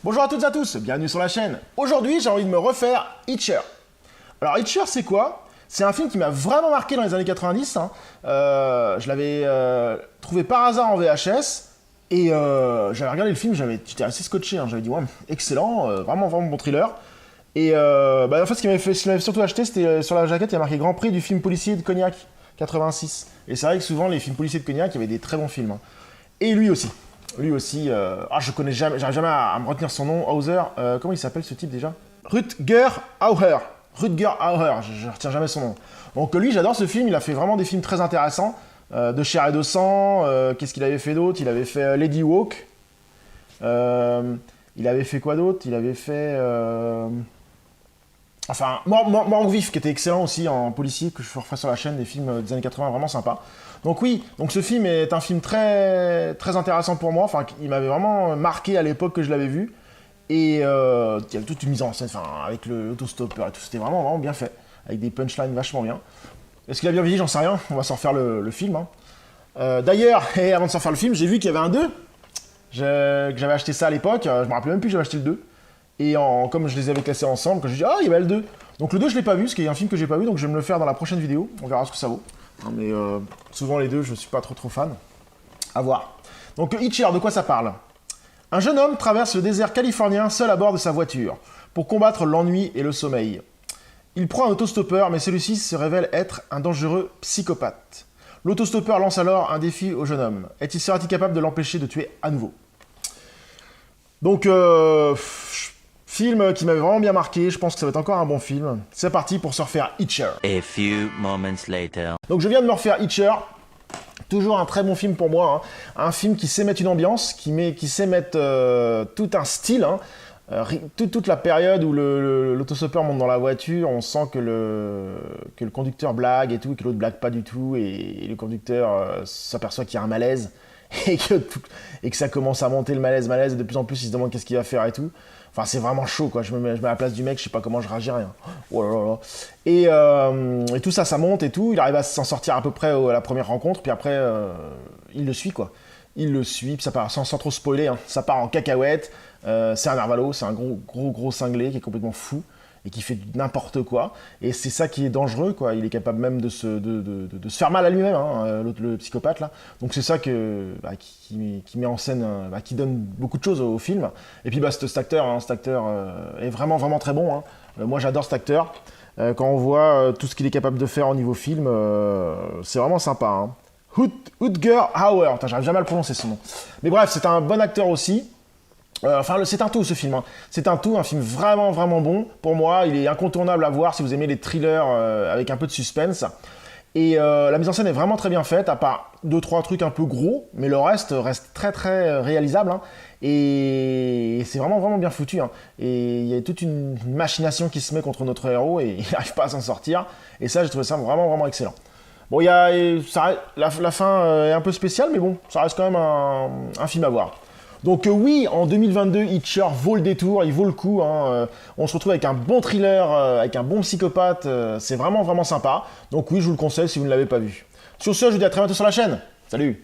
Bonjour à toutes et à tous, bienvenue sur la chaîne. Aujourd'hui, j'ai envie de me refaire Hitcher. Alors Hitcher, c'est quoi? C'est un film qui m'a vraiment marqué dans les années 90. Je l'avais trouvé par hasard en VHS et j'avais regardé le film, j'étais assez scotché. J'avais dit ouais, excellent, vraiment bon thriller. Et en fait, ce qui m'avait surtout acheté, c'était sur la jaquette, il y a marqué Grand Prix du film policier de Cognac 86. Et c'est vrai que souvent, les films policiers de Cognac, il y avait des très bons films. Et lui aussi. Je connais jamais, j'arrive jamais à me retenir son nom, Hauser. Comment il s'appelle ce type déjà? Rutger Hauer. Rutger Hauer, je retiens jamais son nom. Donc lui, j'adore ce film, il a fait vraiment des films très intéressants. De chair et de sang, qu'est-ce qu'il avait fait d'autre? Il avait fait Lady Walk. Il avait fait quoi d'autre? Il avait fait... Mort au vif, qui était excellent aussi en policier, que je refais sur la chaîne, des films des années 80 vraiment sympas. Donc oui, donc ce film est un film très intéressant pour moi, enfin il m'avait vraiment marqué à l'époque que je l'avais vu. Et il y avait toute une mise en scène, avec l'autostopper et tout, c'était vraiment bien fait, avec des punchlines vachement bien. Est-ce qu'il a bien vieilli? J'en sais rien, on va s'en refaire le film. D'ailleurs, avant de s'en faire le film, j'ai vu qu'il y avait un 2, que j'avais acheté ça à l'époque, je me rappelais même plus que j'avais acheté le 2. Et comme je les avais classés ensemble, quand j'ai dit ah il y avait le 2. Donc le 2 je l'ai pas vu, ce qui est un film que j'ai pas vu, donc je vais me le faire dans la prochaine vidéo, on verra ce que ça vaut. Mais souvent les deux je suis pas trop fan. À voir. Donc Hitcher, de quoi ça parle? Un jeune homme traverse le désert californien seul à bord de sa voiture, pour combattre l'ennui et le sommeil. Il prend un autostoppeur, mais celui-ci se révèle être un dangereux psychopathe. L'autostoppeur lance alors un défi au jeune homme. Sera-t-il capable de l'empêcher de tuer à nouveau? Donc, film qui m'avait vraiment bien marqué, je pense que ça va être encore un bon film. C'est parti pour se refaire Hitcher. A few moments later. Donc je viens de me refaire Hitcher, toujours un très bon film pour moi, un film qui sait mettre une ambiance, qui sait mettre tout un style, toute la période où l'autostoppeur monte dans la voiture, on sent que le conducteur blague et tout, et que l'autre blague pas du tout, et le conducteur s'aperçoit qu'il y a un malaise, et que ça commence à monter le malaise, et de plus en plus il se demande qu'est-ce qu'il va faire et tout. Enfin, c'est vraiment chaud, quoi. Je me mets à la place du mec, je sais pas comment je réagirais. Oh là là. Et tout ça, ça monte et tout. Il arrive à s'en sortir à peu près à la première rencontre, puis après, il le suit, quoi. Il le suit, puis ça part, sans trop spoiler, ça part en cacahuète. C'est un narvalo, c'est un gros cinglé qui est complètement fou et qui fait n'importe quoi. Et c'est ça qui est dangereux, quoi. Il est capable même de se faire mal à lui-même, le psychopathe, là. Donc c'est ça qui met en scène, qui donne beaucoup de choses au film. Et puis cet acteur est vraiment très bon. Moi j'adore cet acteur. Quand on voit tout ce qu'il est capable de faire au niveau film, c'est vraiment sympa. Rutger Hauer, j'arrive jamais à le prononcer son nom. Mais bref, c'est un bon acteur aussi. C'est un tout ce film, c'est un tout, un film vraiment bon pour moi, il est incontournable à voir si vous aimez les thrillers avec un peu de suspense. Et la mise en scène est vraiment très bien faite, à part 2-3 trucs un peu gros, mais le reste très réalisable, et c'est vraiment bien foutu. Et il y a toute une machination qui se met contre notre héros et il n'arrive pas à s'en sortir, et ça j'ai trouvé ça vraiment excellent. Bon, la fin est un peu spéciale, mais bon, ça reste quand même un film à voir. Donc oui, en 2022, Hitcher vaut le détour, il vaut le coup. On se retrouve avec un bon thriller, avec un bon psychopathe, c'est vraiment sympa. Donc oui, je vous le conseille si vous ne l'avez pas vu. Sur ce, je vous dis à très bientôt sur la chaîne. Salut!